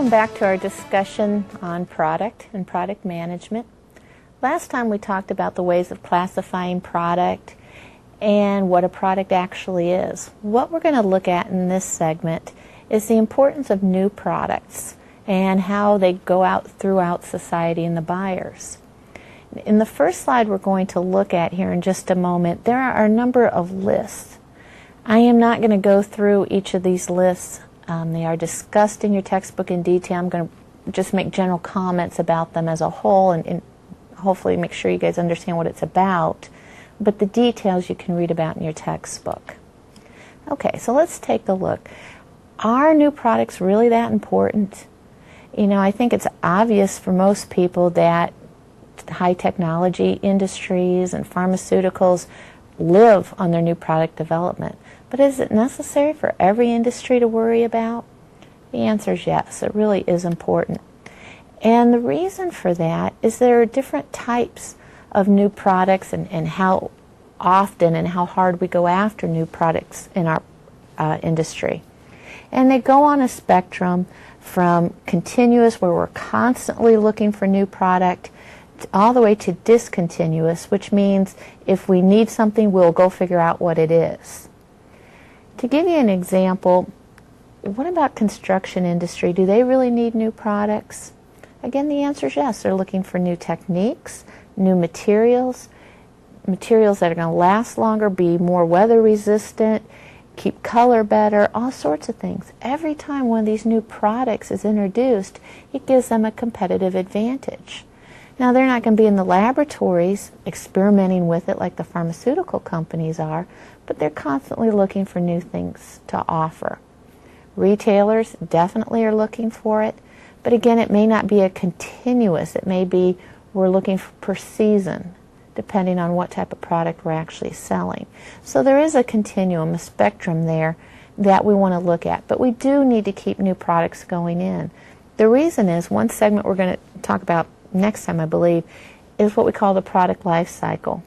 Welcome back to our discussion on product and product management. Last time we talked about the ways of classifying product and what a product actually is. What we're going to look at in this segment is the importance of new products and how they go out throughout society and the buyers. In the first slide we're going to look at here in just a moment, there are a number of lists. I am not going to go through each of these lists. They are discussed in your textbook in detail. I'm going to just make general comments about them as a whole and hopefully make sure you guys understand what it's about. But the details you can read about in your textbook. Okay, so let's take a look. Are new products really that important? You know, I think it's obvious for most people that high technology industries and pharmaceuticals live on their new product development. But is it necessary for every industry to worry about? The answer is yes, it really is important. And the reason for that is there are different types of new products and how often and how hard we go after new products in our industry. And they go on a spectrum from continuous, where we're constantly looking for new product, all the way to discontinuous, which means if we need something, we'll go figure out what it is. To give you an example, what about construction industry? Do they really need new products? Again, the answer is yes. They're looking for new techniques, new materials, materials that are going to last longer, be more weather resistant, keep color better, all sorts of things. Every time one of these new products is introduced, it gives them a competitive advantage. Now, they're not going to be in the laboratories experimenting with it like the pharmaceutical companies are, but they're constantly looking for new things to offer. Retailers definitely are looking for it, but again, it may not be a continuous. It may be we're looking for per season, depending on what type of product we're actually selling. So there is a continuum, a spectrum there that we want to look at, but we do need to keep new products going in. The reason is, one segment we're going to talk about next time, I believe, is what we call the product life cycle.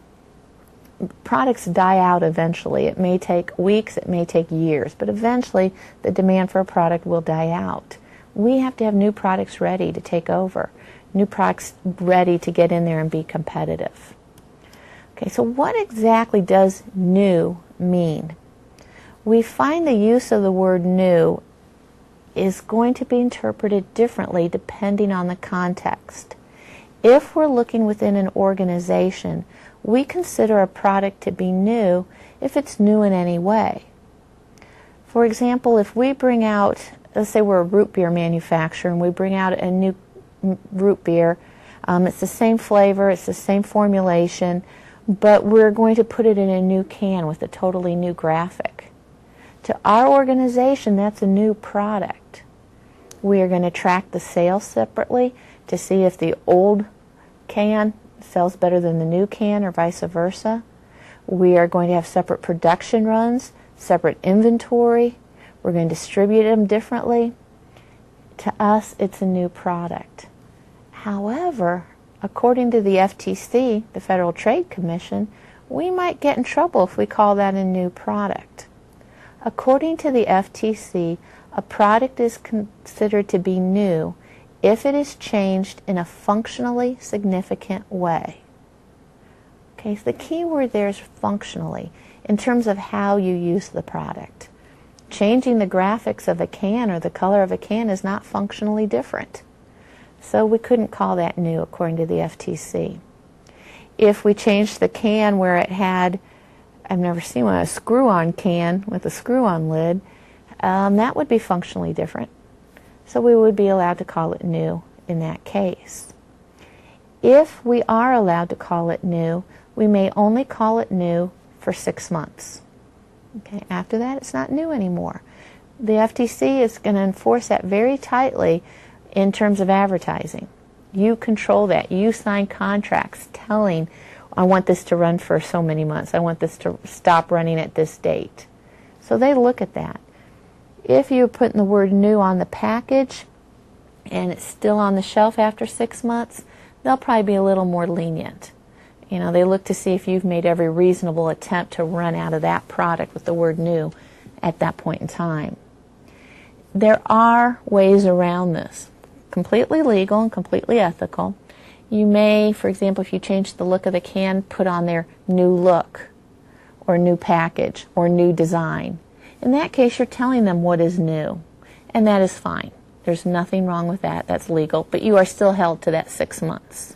Products die out eventually. It may take weeks, it may take years, but eventually the demand for a product will die out. We have to have new products ready to take over, new products ready to get in there and be competitive. Okay, so what exactly does new mean? We find the use of the word new is going to be interpreted differently depending on the context. If we're looking within an organization, we consider a product to be new if it's new in any way. For example, if we bring out, let's say we're a root beer manufacturer and we bring out a new root beer, it's the same flavor, it's the same formulation, but we're going to put it in a new can with a totally new graphic. To our organization, that's a new product. We are going to track the sales separately to see if the old can sells better than the new can or vice versa. We are going to have separate production runs, separate inventory. We're going to distribute them differently. To us, it's a new product. However, according to the FTC, the Federal Trade Commission, we might get in trouble if we call that a new product. According to the FTC, a product is considered to be new if it is changed in a functionally significant way. Okay, so the key word there is functionally, in terms of how you use the product. Changing the graphics of a can or the color of a can is not functionally different. So we couldn't call that new according to the FTC. If we changed the can where it had, I've never seen one, a screw-on can with a screw-on lid, that would be functionally different. So we would be allowed to call it new in that case. If we are allowed to call it new, we may only call it new for 6 months. Okay, after that, it's not new anymore. The FTC is going to enforce that very tightly in terms of advertising. You control that. You sign contracts telling, I want this to run for so many months. I want this to stop running at this date. So they look at that. If you're putting the word new on the package and it's still on the shelf after 6 months, they'll probably be a little more lenient. You know, they look to see if you've made every reasonable attempt to run out of that product with the word new at that point in time. there are ways around this. Completely legal and completely ethical. You may, for example, if you change the look of the can, put on there new look or new package or new design. In that case, you're telling them what is new, and that is fine. There's nothing wrong with that. That's legal, but you are still held to that 6 months.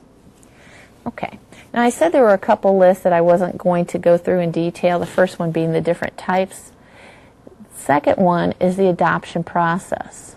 Okay. Now, I said there were a couple lists that I wasn't going to go through in detail, the first one being the different types. Second one is the adoption process.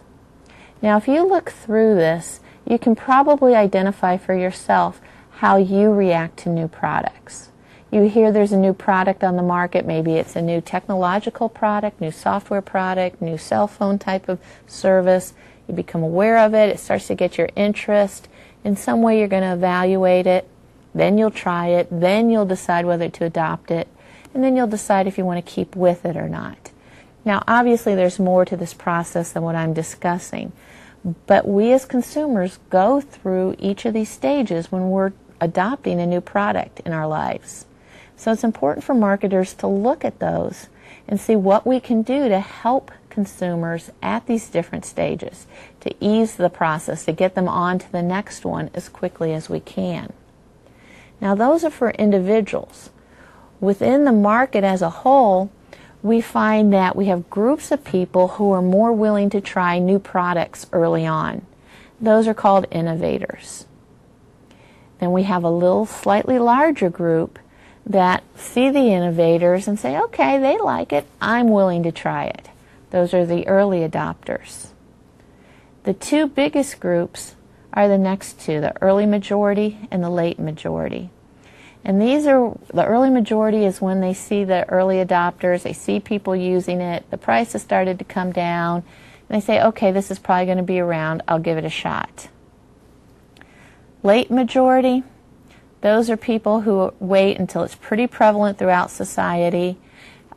Now, if you look through this, you can probably identify for yourself how you react to new products. You hear there's a new product on the market, maybe it's a new technological product, new software product, new cell phone type of service. You become aware of it, it starts to get your interest. In some way you're going to evaluate it, then you'll try it, then you'll decide whether to adopt it, and then you'll decide if you want to keep with it or not. Now, obviously there's more to this process than what I'm discussing, but we as consumers go through each of these stages when we're adopting a new product in our lives. So it's important for marketers to look at those and see what we can do to help consumers at these different stages, to ease the process, to get them on to the next one as quickly as we can. Now, those are for individuals. Within the market as a whole, we find that we have groups of people who are more willing to try new products early on. Those are called innovators. Then we have a little slightly larger group that see the innovators and say, okay, they like it, I'm willing to try it. Those are the early adopters. The two biggest groups are the next two, the early majority and the late majority. And these are, the early majority is when they see the early adopters, they see people using it, the price has started to come down, and they say, okay, this is probably going to be around, I'll give it a shot. Late majority, those are people who wait until it's pretty prevalent throughout society.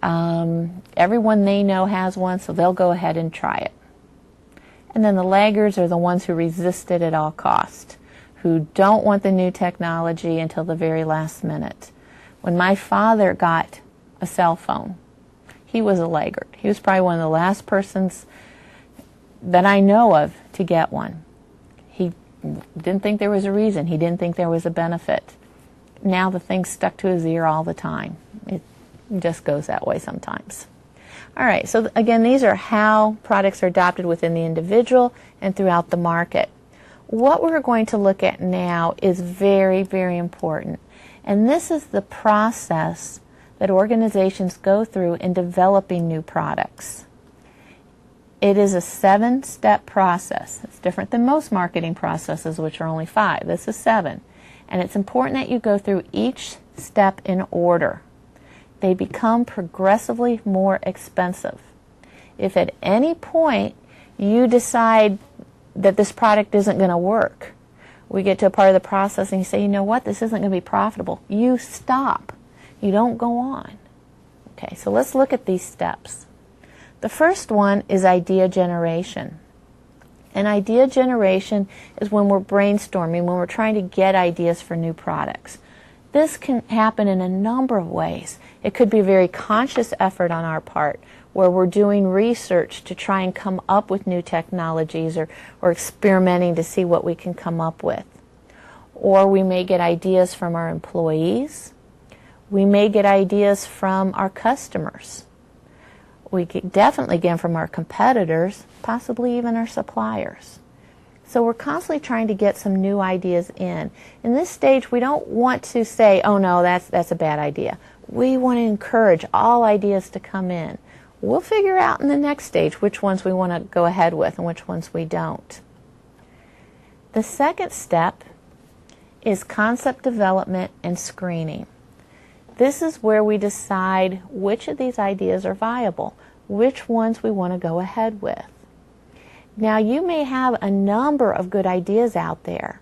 Everyone they know has one, so they'll go ahead and try it. And then the laggards are the ones who resist it at all cost, who don't want the new technology until the very last minute. When my father got a cell phone, he was a laggard. He was probably one of the last persons that I know of to get one. He didn't think there was a reason. He didn't think there was a benefit. Now the thing's stuck to his ear all the time. It just goes that way sometimes. All right, so again, these are how products are adopted within the individual and throughout the market. What we're going to look at now is very, very important. And this is the process that organizations go through in developing new products. It is a 7-step process. It's different than most marketing processes, which are only 5. This is 7. And it's important that you go through each step in order. They become progressively more expensive. If at any point you decide that this product isn't going to work, we get to a part of the process and you say, you know what, this isn't going to be profitable. You stop. You don't go on. Okay, so let's look at these steps. The first one is idea generation. And idea generation is when we're brainstorming, when we're trying to get ideas for new products. This can happen in a number of ways. It could be a very conscious effort on our part, where we're doing research to try and come up with new technologies or experimenting to see what we can come up with. Or we may get ideas from our employees. We may get ideas from our customers. We definitely get them from our competitors, possibly even our suppliers. So we're constantly trying to get some new ideas in. In this stage, we don't want to say, oh no, that's a bad idea. We want to encourage all ideas to come in. We'll figure out in the next stage which ones we want to go ahead with and which ones we don't. The second step is concept development and screening. This is where we decide which of these ideas are viable, which ones we want to go ahead with. Now, you may have a number of good ideas out there,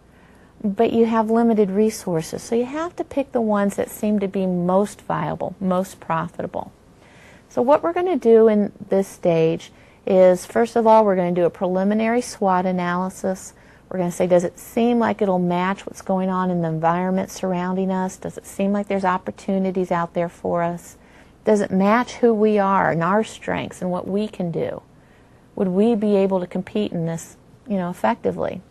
but you have limited resources, so you have to pick the ones that seem to be most viable, most profitable. So what we're going to do in this stage is, first of all, we're going to do a preliminary SWOT analysis. We're going to say, does it seem like it'll match what's going on in the environment surrounding us? Does it seem like there's opportunities out there for us? Does it match who we are and our strengths and what we can do? Would we be able to compete in this, effectively?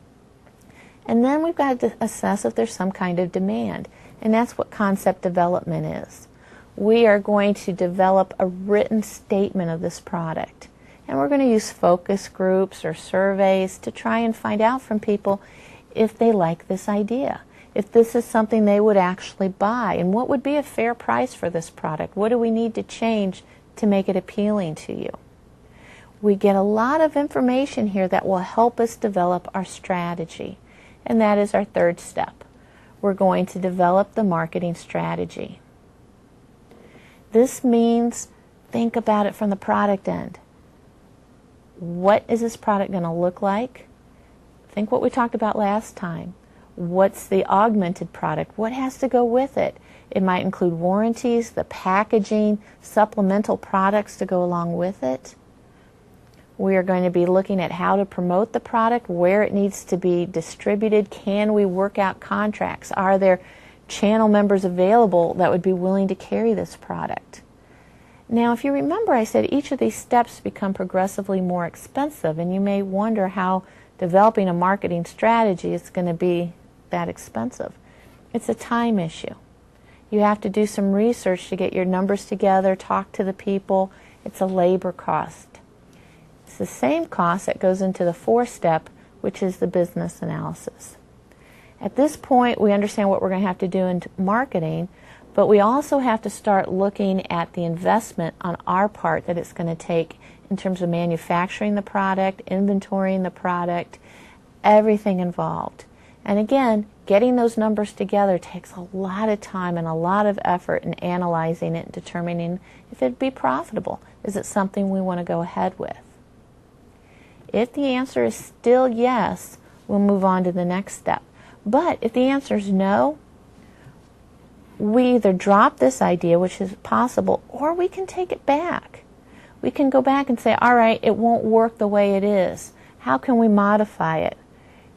And then we've got to assess if there's some kind of demand. And that's what concept development is. We are going to develop a written statement of this product. And we're going to use focus groups or surveys to try and find out from people if they like this idea, if this is something they would actually buy, and what would be a fair price for this product. What do we need to change to make it appealing to you? We get a lot of information here that will help us develop our strategy. And that is our third step. We're going to develop the marketing strategy. This means think about it from the product end. What is this product going to look like? Think what we talked about last time. What's the augmented product? What has to go with it? It might include warranties, the packaging, supplemental products to go along with it. We are going to be looking at how to promote the product, where it needs to be distributed. Can we work out contracts? Are there channel members available that would be willing to carry this product? Now, if you remember, I said each of these steps become progressively more expensive, and you may wonder how developing a marketing strategy is going to be that expensive. It's a time issue. You have to do some research to get your numbers together, talk to the people. It's a labor cost. It's the same cost that goes into the fourth step, which is the business analysis. At this point, we understand what we're going to have to do in marketing, but we also have to start looking at the investment on our part that it's going to take in terms of manufacturing the product, inventorying the product, everything involved. And again, getting those numbers together takes a lot of time and a lot of effort in analyzing it and determining if it'd be profitable. Is it something we want to go ahead with? If the answer is still yes, we'll move on to the next step. But if the answer is no, we either drop this idea, which is possible, or we can take it back. We can go back and say, all right, it won't work the way it is. How can we modify it?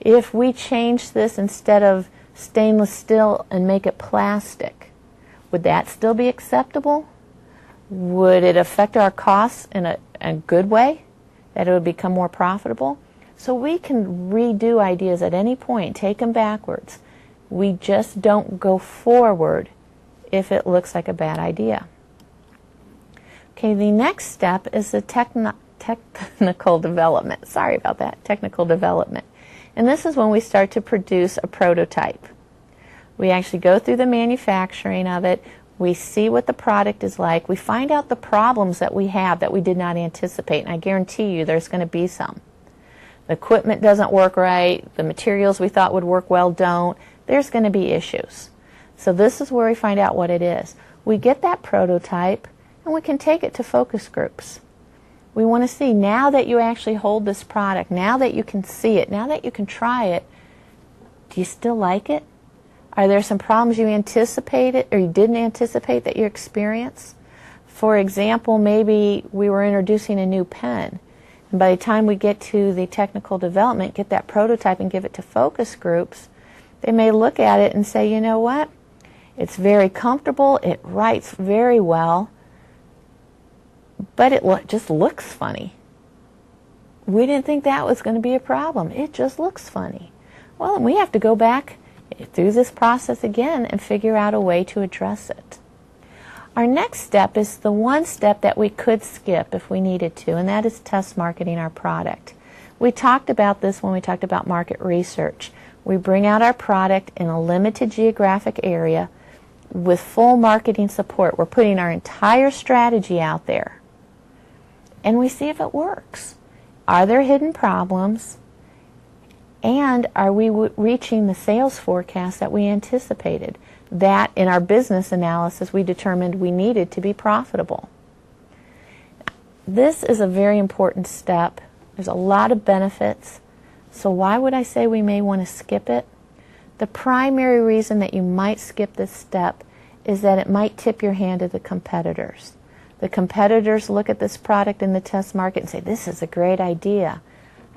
If we change this instead of stainless steel and make it plastic, would that still be acceptable? Would it affect our costs in a good way, that it would become more profitable? So we can redo ideas at any point, take them backwards. We just don't go forward if it looks like a bad idea. Okay, the next step is the technical development. Sorry about that, technical development. And this is when we start to produce a prototype. We actually go through the manufacturing of it. We see what the product is like. We find out the problems that we have that we did not anticipate. And I guarantee you there's going to be some. The equipment doesn't work right. The materials we thought would work well don't. There's going to be issues. So this is where we find out what it is. We get that prototype and we can take it to focus groups. We want to see, now that you actually hold this product, now that you can see it, now that you can try it, do you still like it? Are there some problems you anticipated or you didn't anticipate that you experienced? For example, maybe we were introducing a new pen, and by the time we get to the technical development, get that prototype and give it to focus groups, they may look at it and say, you know what? It's very comfortable, it writes very well, but it just looks funny. We didn't think that was going to be a problem. It just looks funny. Well, we have to go back through this process again and figure out a way to address it. Our next step is the one step that we could skip if we needed to, and that is test marketing our product. We talked about this when we talked about market research. We bring out our product in a limited geographic area with full marketing support. We're putting our entire strategy out there, and we see if it works. Are there hidden problems? And are we reaching the sales forecast that we anticipated? That in our business analysis we determined we needed to be profitable. This is a very important step. There's a lot of benefits. So why would I say we may want to skip it? The primary reason that you might skip this step is that it might tip your hand to the competitors. The competitors look at this product in the test market and say, this is a great idea.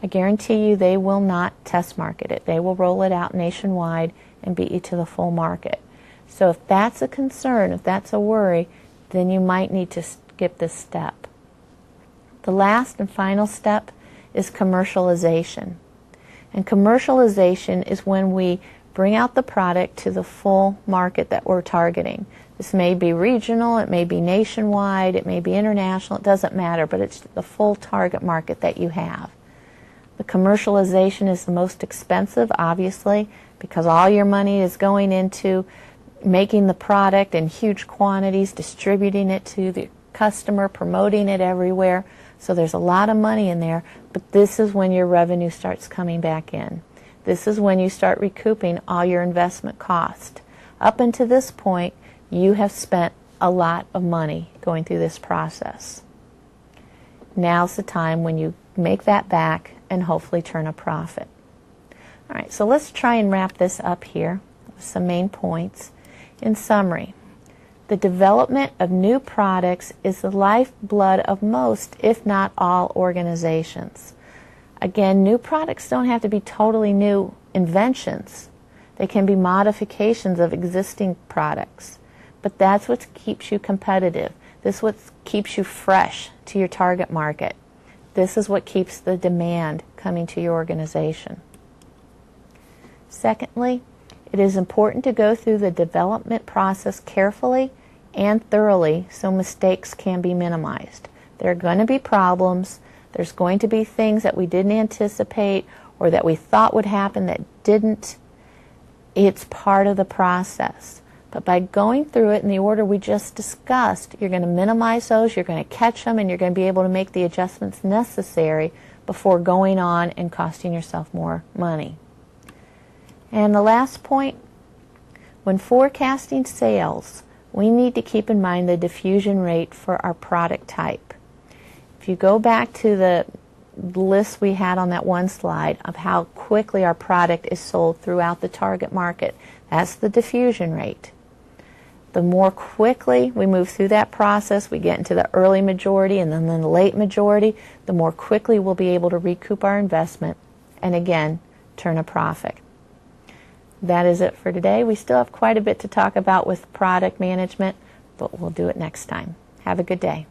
I guarantee you they will not test market it. They will roll it out nationwide and beat you to the full market. So if that's a concern, if that's a worry, then you might need to skip this step. The last and final step is commercialization. And commercialization is when we bring out the product to the full market that we're targeting. This may be regional, it may be nationwide, it may be international, it doesn't matter, but it's the full target market that you have. The commercialization is the most expensive, obviously, because all your money is going into making the product in huge quantities, distributing it to the customer, promoting it everywhere. So there's a lot of money in there, but this is when your revenue starts coming back in. This is when you start recouping all your investment cost. Up until this point, you have spent a lot of money going through this process. Now's the time when you make that back and hopefully turn a profit. All right, so let's try and wrap this up here with some main points. In summary, the development of new products is the lifeblood of most, if not all, organizations. Again, new products don't have to be totally new inventions. They can be modifications of existing products. But that's what keeps you competitive. This is what keeps you fresh to your target market. This is what keeps the demand coming to your organization. Secondly, it is important to go through the development process carefully and thoroughly so mistakes can be minimized. There are going to be problems. There's going to be things that we didn't anticipate or that we thought would happen that didn't. It's part of the process. But by going through it in the order we just discussed, you're going to minimize those, you're going to catch them, and you're going to be able to make the adjustments necessary before going on and costing yourself more money. And the last point, when forecasting sales, we need to keep in mind the diffusion rate for our product type. If you go back to the list we had on that one slide of how quickly our product is sold throughout the target market, that's the diffusion rate. The more quickly we move through that process, we get into the early majority and then the late majority, the more quickly we'll be able to recoup our investment and again, turn a profit. That is it for today. We still have quite a bit to talk about with product management, but we'll do it next time. Have a good day.